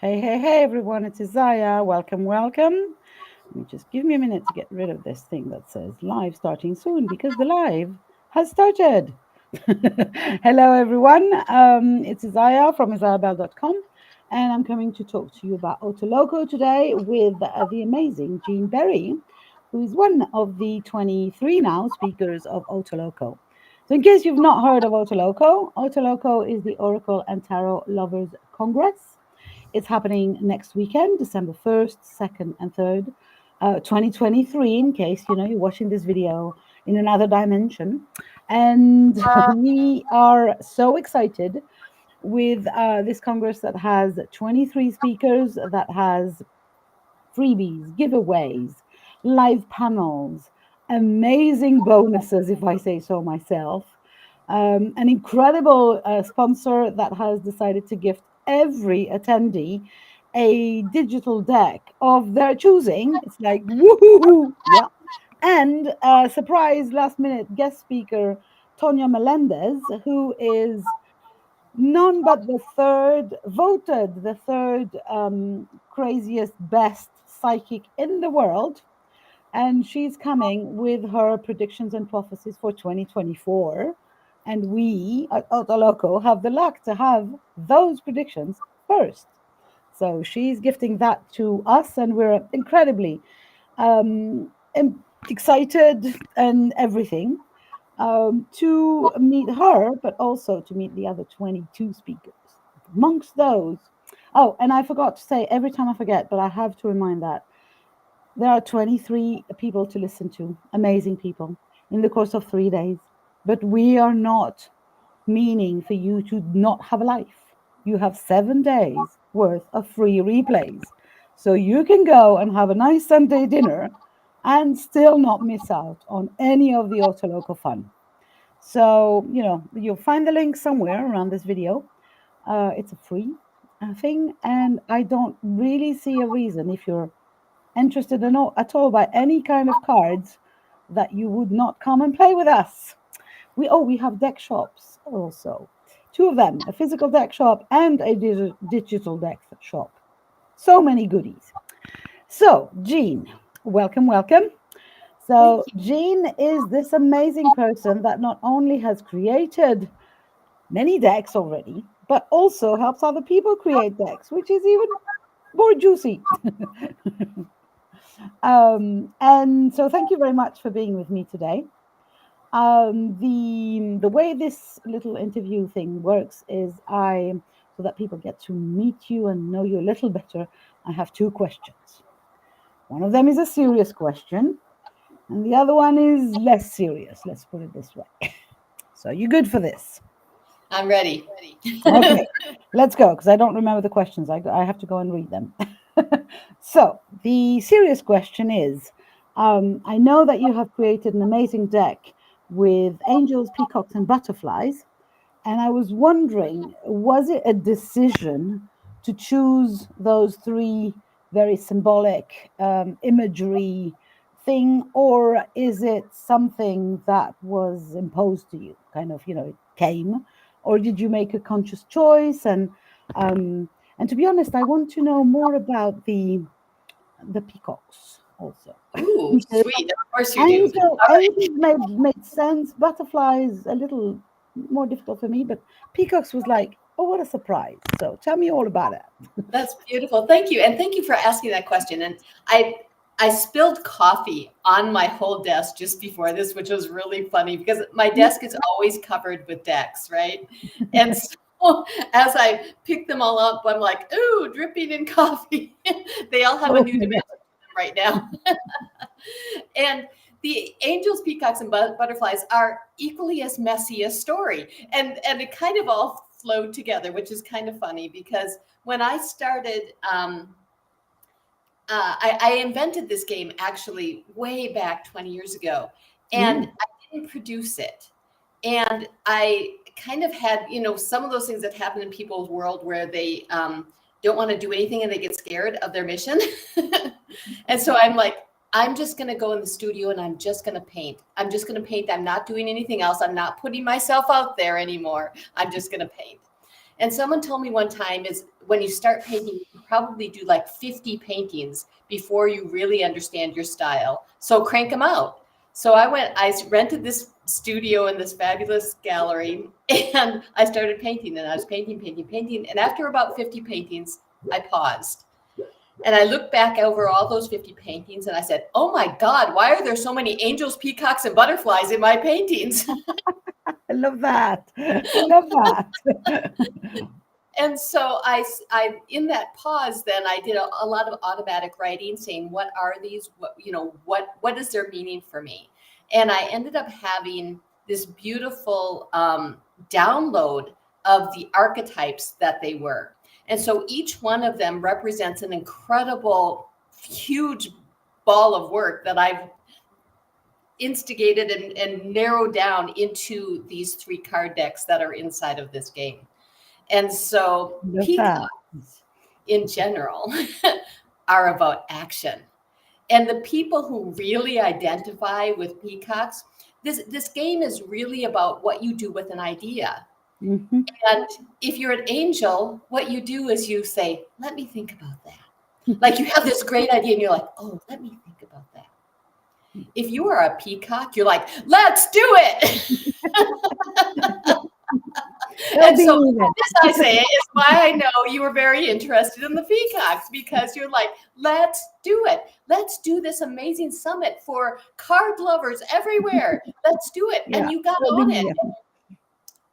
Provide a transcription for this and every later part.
Hey, everyone, it's Isaiah. Welcome, welcome. Let me just give me a minute to get rid of this thing that says live starting soon because the live has started. Hello, everyone. It's Isaiah from IsaiahBell.com, and I'm coming to talk to you about OTALOCO today with the amazing Jean Berry, who is one of the 23 now speakers of OTALOCO. So, in case you've not heard of OTALOCO, OTALOCO is the Oracle and Tarot Lovers Congress. It's happening next weekend, December 1st, 2nd, and 3rd, 2023, in case you're watching this video in another dimension. And we are so excited with this Congress that has 23 speakers, that has freebies, giveaways, live panels, amazing bonuses, if I say so myself. An incredible sponsor that has decided to gift every attendee a digital deck of their choosing. It's like, woohoo! Yeah. And a surprise last minute guest speaker, Tonya Melendez, who is none but the third craziest, best psychic in the world. And she's coming with her predictions and prophecies for 2024. And we at Otoloco have the luck to have those predictions first. So she's gifting that to us, and we're incredibly um, excited and everything to meet her, but also to meet the other 22 speakers. Amongst those, oh, and I forgot to say, every time I forget, but I have to remind that there are 23 people to listen to, amazing people, in the course of 3 days. But we are not meaning for you to not have a life. You have 7 days worth of free replays. So you can go and have a nice Sunday dinner and still not miss out on any of the Otoloco fun. So, you'll find the link somewhere around this video. It's a free thing, and I don't really see a reason, if you're interested at all by any kind of cards, that you would not come and play with us. We have deck shops also. Two of them, a physical deck shop and a digital deck shop. So many goodies. So, Jean, welcome, welcome. So, Jean is this amazing person that not only has created many decks already, but also helps other people create decks, which is even more juicy. And so, thank you very much for being with me today. The way this little interview thing works is so that people get to meet you and know you a little better. I have two questions. One of them is a serious question, and the other one is less serious. Let's put it this way. So, you good for this? I'm ready. Okay, let's go, because I don't remember the questions. I have to go and read them. So, the serious question is, I know that you have created an amazing deck with angels, peacocks, and butterflies. And I was wondering, was it a decision to choose those three very symbolic imagery thing, or is it something that was imposed to you? Kind of, it came, or did you make a conscious choice? And to be honest, I want to know more about the peacocks also. Ooh, Because sweet. Of course you do. All angels made sense. Butterflies a little more difficult for me, but peacocks was like, oh, what a surprise! So tell me all about it. That's beautiful. Thank you. And thank you for asking that question. And I spilled coffee on my whole desk just before this, which was really funny because my desk is always covered with decks, right? And so as I pick them all up, I'm like, ooh, dripping in coffee. They all have a Oh new my dimension god! right now. And the angels, peacocks, and butterflies are equally as messy a story. And it kind of all flowed together, which is kind of funny because when I started, I invented this game actually way back 20 years ago, and Ooh. I didn't produce it. And I kind of had, some of those things that happen in people's world where they don't want to do anything and they get scared of their mission. And so I'm like, I'm just going to go in the studio and I'm just going to paint. I'm just going to paint. I'm not doing anything else. I'm not putting myself out there anymore. I'm just going to paint. And someone told me one time is when you start painting, you probably do like 50 paintings before you really understand your style. So crank them out. So I rented this studio in this fabulous gallery and I started painting and I was painting, painting, painting. And after about 50 paintings, I paused. And I looked back over all those 50 paintings and I said, oh my God, why are there so many angels, peacocks, and butterflies in my paintings? I love that. I love that. And so in that pause, then I did a lot of automatic writing saying, what are these? What is their meaning for me? And I ended up having this beautiful download of the archetypes that they were. And so each one of them represents an incredible, huge ball of work that I've instigated and narrowed down into these 3 card decks that are inside of this game. And so Love that. peacocks in general are about action. And the people who really identify with peacocks, this game is really about what you do with an idea. Mm-hmm. And if you're an angel, what you do is you say, let me think about that. Like you have this great idea and you're like, oh, let me think about that. If you are a peacock, you're like, let's do it. They'll And so believe it. this, Isaiah, is why I know you were very interested in the peacocks, because you're like, let's do it. Let's do this amazing summit for card lovers everywhere. Let's do it. Yeah, And you got they'll on it, believe it.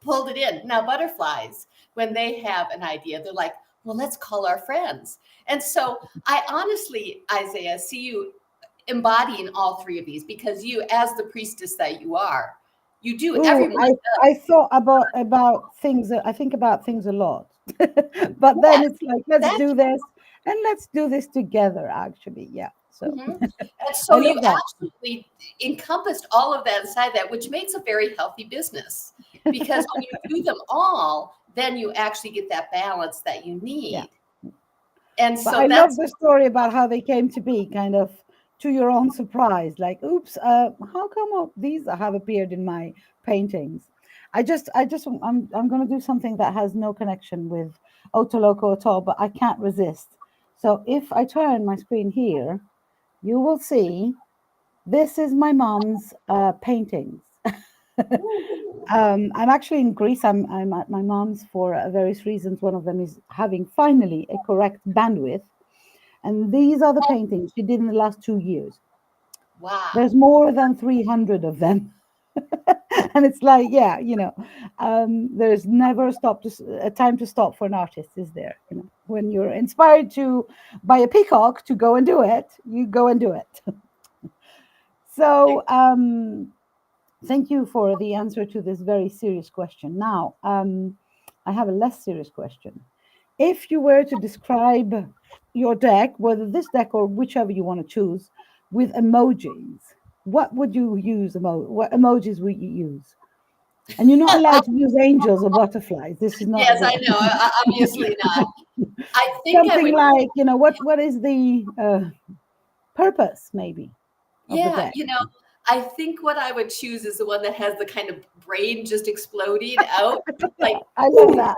pulled it in. Now, butterflies, when they have an idea, they're like, well, let's call our friends. And so I honestly, Isaiah, see you embodying all 3 of these, because you, as the priestess that you are, you do, Oh, everyone I thought about things. I think about things a lot, but then does. it's like, let's That's do this, and let's do this together. Actually, yeah. So Mhm. And I so you love that. absolutely encompassed all of that inside that, which makes a very healthy business. Because when you do them all, then you actually get that balance that you Yeah. need. And But so I love that's the story about how they came to be, kind of to your own surprise. Like, oops, how come these have appeared in my paintings? I'm going to do something that has no connection with Otoloco at all, but I can't resist. So if I turn my screen here, you will see this is my mom's paintings. I'm actually in Greece. I'm at my mom's for various reasons. One of them is having finally a correct bandwidth, and these are the paintings she did in the last 2 years. wow. There's more than 300 of them. And it's like, yeah, there's never a time to stop for an artist, is there? When you're inspired to by a peacock to go and do it, you go and do it. So, thank you for the answer to this very serious question. Now, I have a less serious question. If you were to describe your deck, whether this deck or whichever you want to choose, with emojis, what would you use? What emojis would you use? And you're not allowed to use angels or butterflies. This is not Yes, the I know. Obviously not. I think I something would, like, what is the purpose maybe of the yeah, deck? I think what I would choose is the one that has the kind of brain just exploding out, like I love boom, that.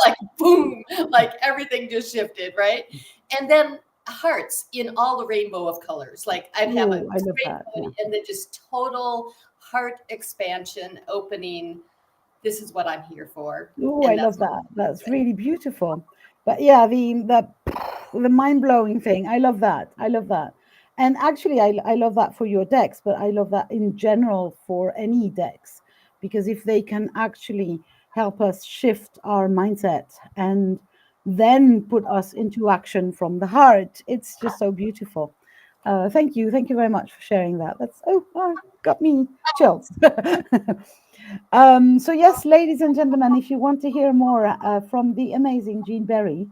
like boom, like everything just shifted, right? And then hearts in all the rainbow of colors. Like I'd have a Oh, I love great that. Yeah. body and then just total heart expansion, opening. This is what I'm here for. Oh, I And love that's what that. I'm That's with. really beautiful. But yeah, the mind blowing thing. I love that. I love that. And actually, I love that for your decks, but I love that in general for any decks, because if they can actually help us shift our mindset and then put us into action from the heart, it's just so beautiful. Thank you very much for sharing that. Got me chills. So yes, ladies and gentlemen, if you want to hear more from the amazing Jean Berry,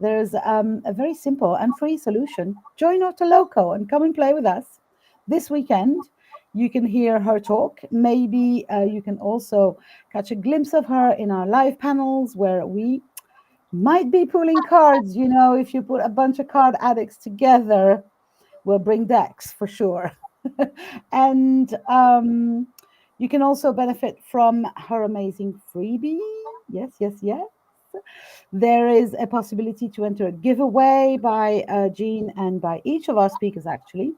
there's a very simple and free solution. Join Otaloco and come and play with us this weekend. You can hear her talk. Maybe you can also catch a glimpse of her in our live panels where we might be pulling cards. If you put a bunch of card addicts together, we'll bring decks for sure. And you can also benefit from her amazing freebie. Yes, yes, yes. There is a possibility to enter a giveaway by Jean and by each of our speakers, actually.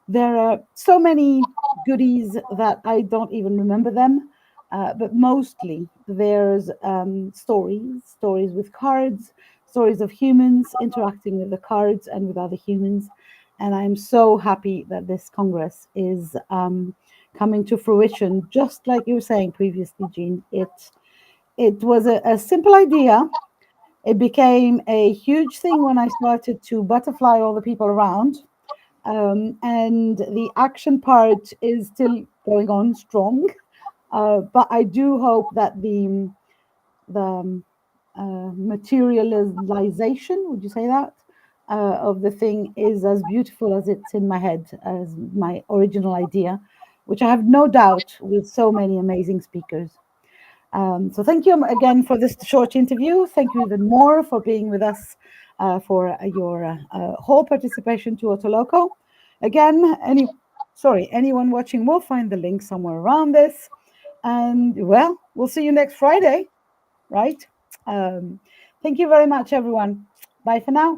There are so many goodies that I don't even remember them, but mostly there's stories with cards, stories of humans interacting with the cards and with other humans. And I'm so happy that this Congress is coming to fruition, just like you were saying previously, Jean. It was a simple idea. It became a huge thing when I started to butterfly all the people around. And the action part is still going on strong. But I do hope that the materialization, would you say that, of the thing is as beautiful as it's in my head, as my original idea, which I have no doubt with so many amazing speakers. So thank you again for this short interview. Thank you even more for being with us for your whole participation to OTALOCO. Again, anyone watching will find the link somewhere around this. And well, we'll see you next Friday, right? Thank you very much, everyone. Bye for now.